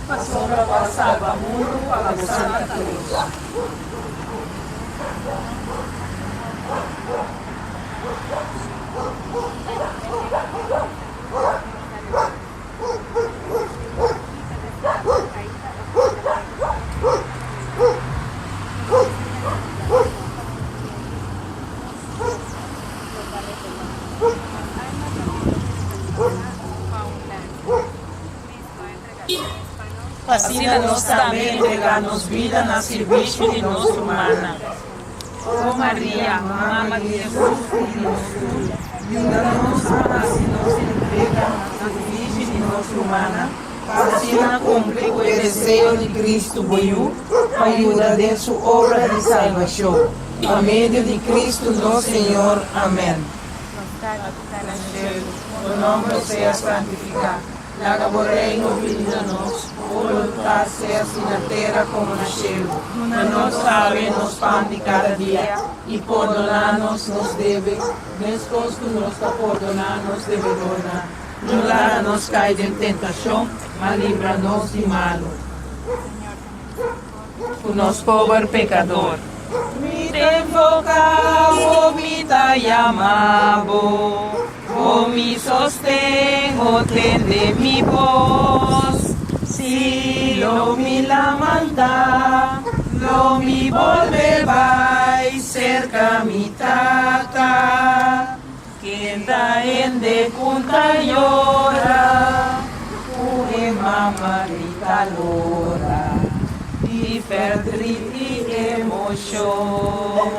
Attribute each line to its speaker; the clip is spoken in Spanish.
Speaker 1: Passou para salvar o mundo para a Santa Cruz. Fascina-nos também entregar-nos vida na serviço de nossa humana. Ó Maria, Mama de Jesus, ajuda-nos para se nos entrega na serviço de nossa humana. Fascina cumprir o desejo de Cristo veio, ajuda de sua obra de salvação. A meio de Cristo nosso Senhor. Amém. O nome seja santificado. Haga o reino venha a nós, voluntade seja assim na terra como no céu. Dá-nos pão de cada dia, e perdonar-nos nos deve, mesmo que nós perdonar-nos devedora. Não lá-nos cair em tentação, mas livra-nos de malo. O nosso pobre pecador. Mi te invocavo, mi te llamavo, o mi sostengo, tende mi voz. Si lo mi la manda, lo mi volvebais cerca mi taca. Quien da en de punta llora, ue mamma grita lora, di perdri di emoción.